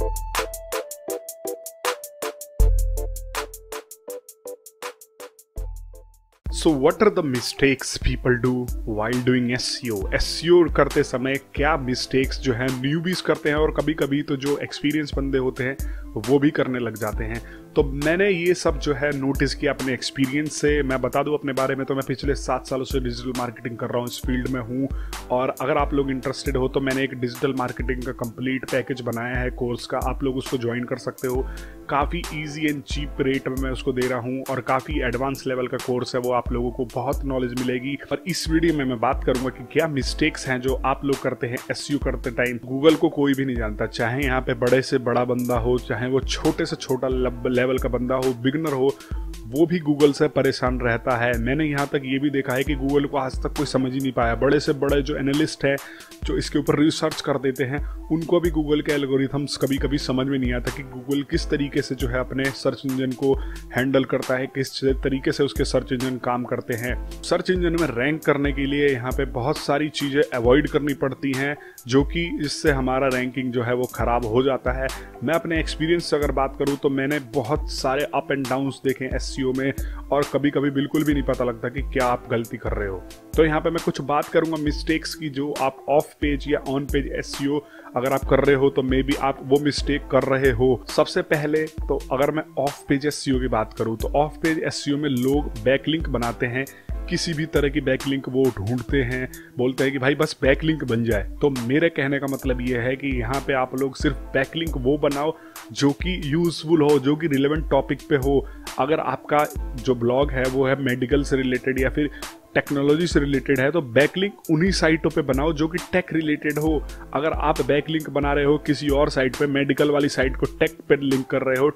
So what are the mistakes people do while doing SEO? SEO करते समय क्या mistakes जो है न्यूबीज करते हैं और कभी कभी तो जो एक्सपीरियंस बंदे होते हैं वो भी करने लग जाते हैं। तो मैंने ये सब जो है नोटिस किया अपने एक्सपीरियंस से। मैं बता दूं अपने बारे में, तो मैं पिछले 7 सालों से डिजिटल मार्केटिंग कर रहा हूँ, इस फील्ड में हूँ। और अगर आप लोग इंटरेस्टेड हो तो मैंने एक डिजिटल मार्केटिंग का कंप्लीट पैकेज बनाया है कोर्स का, आप लोग उसको ज्वाइन कर सकते हो। काफ़ी ईजी एंड चीप रेट में मैं उसको दे रहा हूँ और काफ़ी एडवांस लेवल का कोर्स है वो, आप लोगों को बहुत नॉलेज मिलेगी। और इस वीडियो में मैं बात करूंगा कि क्या मिस्टेक्स हैं जो आप लोग करते हैं एसईओ करते टाइम। गूगल को कोई भी नहीं जानता, चाहे यहाँ पे बड़े से बड़ा बंदा हो, चाहे वो छोटे से छोटा लेवल का बंदा हो, बिगनर हो, वो भी गूगल से परेशान रहता है। मैंने यहाँ तक ये भी देखा है कि गूगल को आज तक कोई समझ ही नहीं पाया। बड़े से बड़े जो एनालिस्ट है, जो इसके ऊपर रिसर्च कर देते हैं, उनको भी गूगल के एल्गोरिथम्स कभी कभी समझ में नहीं आता कि गूगल किस तरीके से जो है अपने सर्च इंजन को हैंडल करता है, किस तरीके से उसके सर्च इंजन काम करते हैं। सर्च इंजन में रैंक करने के लिए यहाँ पे बहुत सारी चीज़ें अवॉइड करनी पड़ती हैं, जो कि इससे हमारा रैंकिंग जो है वो ख़राब हो जाता है। मैं अपने एक्सपीरियंस से अगर बात करूँ तो मैंने बहुत सारे अप एंड डाउन्स देखे एसईओ में, और कभी कभी बिल्कुल भी नहीं पता लगता कि क्या आप गलती कर रहे हो। तो यहाँ पे मैं कुछ बात करूँगा मिस्टेक्स की, जो आप ऑफ पेज या ऑन पेज एसईओ अगर आप कर रहे हो तो मे बी आप वो मिस्टेक कर रहे हो। सबसे पहले तो अगर मैं ऑफ पेज एसईओ की बात करूँ तो ऑफ पेज एसईओ में लोग बैकलिंक बनाते हैं। किसी भी तरह की बैकलिंक वो ढूंढते हैं, बोलते हैं कि भाई बस बैकलिंक बन जाए। तो मेरे कहने का मतलब ये है कि यहाँ पे आप लोग सिर्फ बैकलिंक वो बनाओ जो कि यूजफुल हो, जो कि रिलेवेंट टॉपिक पे हो। अगर आपका जो ब्लॉग है वो है मेडिकल से रिलेटेड या फिर टेक्नोलॉजी से रिलेटेड है, तो बैकलिंक उन्हीं साइटों पे बनाओ जो कि टेक रिलेटेड हो। अगर आप बैकलिंक बना रहे हो किसी और साइट पे, मेडिकल वाली साइट को टेक पे लिंक कर रहे हो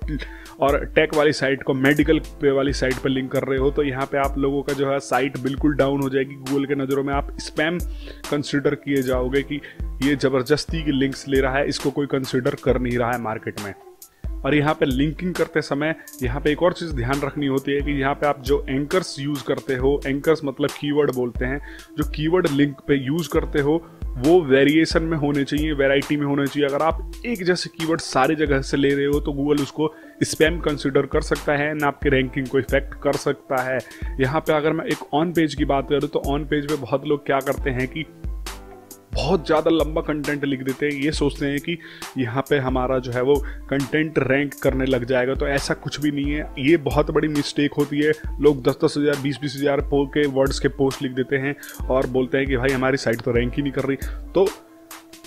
और टेक वाली साइट को मेडिकल पे वाली साइट पे लिंक कर रहे हो, तो यहाँ पे आप लोगों का जो है साइट बिल्कुल डाउन हो जाएगी। गूगल के नज़रों में आप स्पैम कंसिडर किए जाओगे कि ये ज़बरदस्ती की लिंक्स ले रहा है, इसको कोई कंसिडर कर नहीं रहा है मार्केट में। और यहाँ पे लिंकिंग करते समय यहाँ पे एक और चीज़ ध्यान रखनी होती है कि यहाँ पे आप जो एंकर्स यूज़ करते हो, एंकर्स मतलब कीवर्ड बोलते हैं, जो कीवर्ड लिंक पे यूज़ करते हो वो वेरिएशन में होने चाहिए, वैरायटी में होने चाहिए। अगर आप एक जैसे कीवर्ड सारी जगह से ले रहे हो तो गूगल उसको स्पैम कंसिडर कर सकता है, ना आपके रैंकिंग को इफेक्ट कर सकता है। यहाँ पे अगर मैं एक ऑन पेज की बात करूँ तो ऑन पेज पे बहुत लोग क्या करते हैं कि बहुत ज़्यादा लंबा कंटेंट लिख देते हैं, ये सोचते हैं कि यहाँ पे हमारा जो है वो कंटेंट रैंक करने लग जाएगा। तो ऐसा कुछ भी नहीं है, ये बहुत बड़ी मिस्टेक होती है। लोग 10-10 हज़ार 20-20 हज़ार के वर्ड्स के पोस्ट लिख देते हैं और बोलते हैं कि भाई हमारी साइट तो रैंक ही नहीं कर रही। तो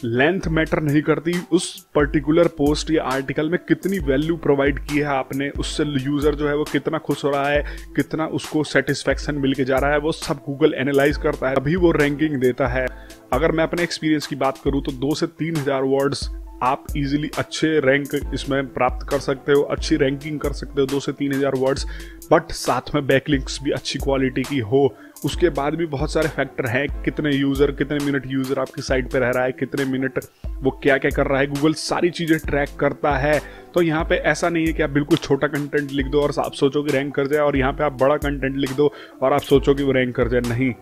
लेंथ मैटर नहीं करती, उस पर्टिकुलर पोस्ट या आर्टिकल में कितनी वैल्यू प्रोवाइड की है आपने, उससे यूज़र जो है वो कितना खुश हो रहा है, कितना उसको सेटिस्फैक्शन मिल के जा रहा है, वो सब गूगल एनालाइज करता है, अभी वो रैंकिंग देता है। अगर मैं अपने एक्सपीरियंस की बात करूँ तो 2 से 3 हज़ार वर्ड्स आप इजीली अच्छे रैंक इसमें प्राप्त कर सकते हो, अच्छी रैंकिंग कर सकते हो 2 से 3 हज़ार वर्ड्स, बट साथ में बैकलिंक्स भी अच्छी क्वालिटी की हो। उसके बाद भी बहुत सारे फैक्टर हैं, कितने यूज़र, कितने मिनट यूज़र आपकी साइट पे रह रहा है, कितने मिनट वो क्या क्या कर रहा है, गूगल सारी चीज़ें ट्रैक करता है। तो यहाँ पे ऐसा नहीं है कि आप बिल्कुल छोटा कंटेंट लिख दो और आप सोचो कि रैंक कर जाए, और यहाँ पे आप बड़ा कंटेंट लिख दो और आप सोचो कि वो रैंक कर जाए। नहीं,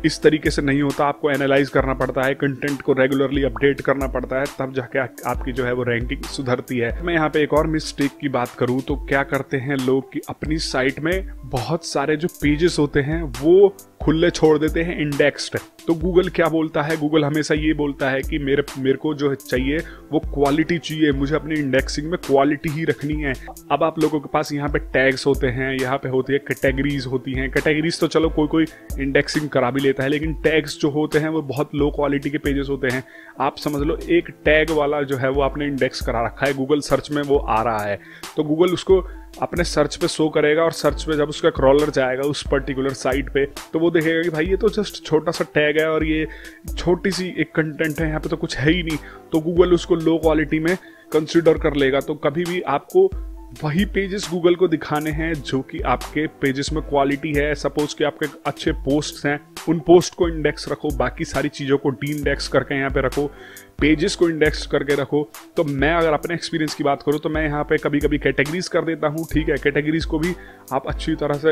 इस तरीके से नहीं होता। आपको एनालाइज करना पड़ता है, कंटेंट को रेगुलरली अपडेट करना पड़ता है, तब जाके आपकी जो है वो रैंकिंग सुधरती है। मैं यहाँ पे एक और मिस्टेक की बात करूँ तो क्या करते हैं लोग कि अपनी साइट में बहुत सारे जो पेजेस होते हैं वो खुले छोड़ देते हैं इंडेक्स्ड। तो गूगल क्या बोलता है, गूगल हमेशा ये बोलता है कि मेरे को जो चाहिए वो क्वालिटी चाहिए, मुझे अपनी इंडेक्सिंग में क्वालिटी ही रखनी है। अब आप लोगों के पास यहाँ पे टैग्स होते हैं, यहाँ पे होती है कैटेगरीज होती हैं। कैटेगरीज तो चलो कोई इंडेक्सिंग करा भी लेता है, लेकिन टैग्स जो होते हैं वो बहुत लो क्वालिटी के पेजेस होते हैं। आप समझ लो एक टैग वाला जो है वो आपने इंडेक्स करा रखा है, गूगल सर्च में वो आ रहा है, तो गूगल उसको अपने सर्च पे शो करेगा, और सर्च पे जब उसका क्रॉलर जाएगा उस पर्टिकुलर साइट पे तो वो देखेगा कि भाई ये तो जस्ट छोटा सा टैग है और ये छोटी सी एक कंटेंट है, यहाँ पे तो कुछ है ही नहीं, तो गूगल उसको लो क्वालिटी में कंसिडर कर लेगा। तो कभी भी आपको वही पेजेस गूगल को दिखाने हैं जो कि आपके पेजेस में क्वालिटी है। सपोज कि आपके अच्छे पोस्ट्स हैं, उन पोस्ट को इंडेक्स रखो, बाकी सारी चीज़ों को डी इंडेक्स करके यहाँ पे रखो, पेजेस को इंडेक्स करके रखो। तो मैं अगर अपने एक्सपीरियंस की बात करूँ तो मैं यहाँ पे कभी कभी कैटेगरीज कर देता हूँ, ठीक है। कैटेगरीज को भी आप अच्छी तरह से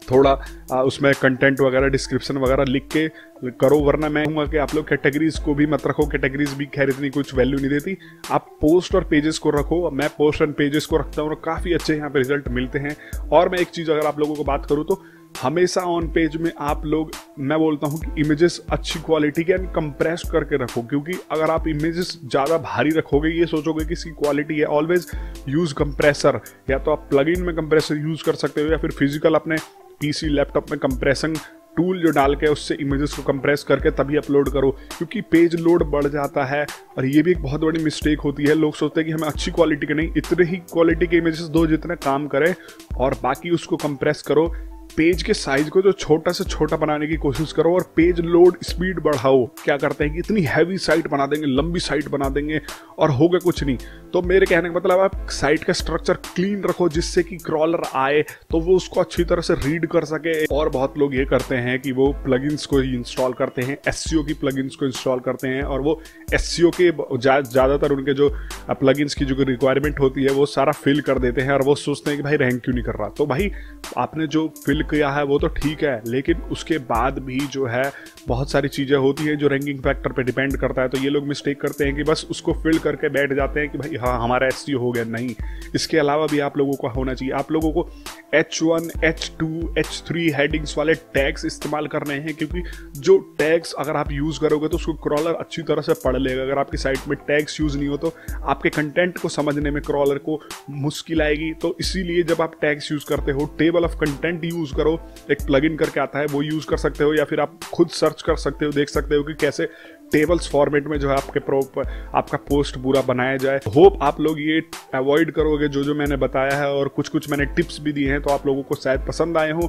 थोड़ा उसमें कंटेंट वगैरह डिस्क्रिप्शन वगैरह लिख के करो, वरना मैं कहूँगा कि आप लोग कैटेगरीज को भी मत रखो। कैटेगरीज भी खैर इतनी कुछ वैल्यू नहीं देती। आप पोस्ट और पेजेस को रखो। मैं पोस्ट एंड पेजेस को रखता हूँ और काफ़ी अच्छे यहाँ पे रिजल्ट मिलते हैं। और मैं एक चीज़ अगर आप लोगों को बात करूँ तो हमेशा ऑन पेज में आप लोग, मैं बोलता हूँ कि इमेजेस अच्छी क्वालिटी के एंड कंप्रेस करके रखो, क्योंकि अगर आप इमेजेस ज़्यादा भारी रखोगे, ये सोचोगे कि इसकी क्वालिटी है, ऑलवेज यूज़ कंप्रेसर। या तो आप प्लगइन में कंप्रेसर यूज़ कर सकते हो या फिर फिजिकल अपने पीसी लैपटॉप में कंप्रेसिंग टूल जो डाल के उससे इमेजेस को कंप्रेस करके तभी अपलोड करो, क्योंकि पेज लोड बढ़ जाता है। और ये भी एक बहुत बड़ी मिस्टेक होती है। लोग सोचते हैं कि हमें अच्छी क्वालिटी के नहीं, इतने ही क्वालिटी के इमेजेस दो जितने काम करे और बाकी उसको कंप्रेस करो। पेज के साइज को जो छोटा से छोटा बनाने की कोशिश करो और पेज लोड स्पीड बढ़ाओ। क्या करते हैं कि इतनी हैवी साइट बना देंगे, लंबी साइट बना देंगे और होगा कुछ नहीं। तो मेरे कहने का मतलब आप साइट का स्ट्रक्चर क्लीन रखो, जिससे कि क्रॉलर आए तो वो उसको अच्छी तरह से रीड कर सके। और बहुत लोग ये करते हैं कि वो प्लगइन्स को ही इंस्टॉल करते हैं, एसईओ की प्लगइन्स को इंस्टॉल करते हैं और वो एसईओ के ज़्यादातर उनके जो प्लगइन्स की जो रिक्वायरमेंट होती है वो सारा फिल कर देते हैं और वो सोचते हैं कि भाई रैंक क्यों नहीं कर रहा। तो भाई आपने जो फिल किया है वो तो ठीक है, लेकिन उसके बाद भी जो है बहुत सारी चीज़ें होती हैं जो रैंकिंग फैक्टर पे डिपेंड करता है। तो ये लोग मिस्टेक करते हैं कि बस उसको फिल करके बैठ जाते हैं कि भाई हाँ हमारा एसईओ हो गया। नहीं, इसके अलावा भी आप लोगों को होना चाहिए। आप लोगों को H1, H2, H3 हेडिंग्स वाले टैग्स इस्तेमाल करने हैं, क्योंकि जो टैग्स अगर आप यूज़ करोगे तो उसको क्रॉलर अच्छी तरह से पढ़ लेगा। अगर आपकी साइट में टैग्स यूज़ नहीं हो तो आपके कंटेंट को समझने में क्रॉलर को मुश्किल आएगी। तो इसीलिए जब आप टैग्स यूज़ करते हो, टेबल ऑफ कंटेंट यूज़ करो। एक प्लगइन करके आता है वो यूज़ कर सकते हो, या फिर आप खुद सर्च कर सकते हो, देख सकते हो कि कैसे टेबल्स फॉर्मेट में जो है आपका पोस्ट पूरा बनाया जाए। होप आप लोग ये अवॉइड करोगे जो मैंने बताया है, और कुछ मैंने टिप्स भी दिए हैं तो आप लोगों को शायद पसंद आए हो।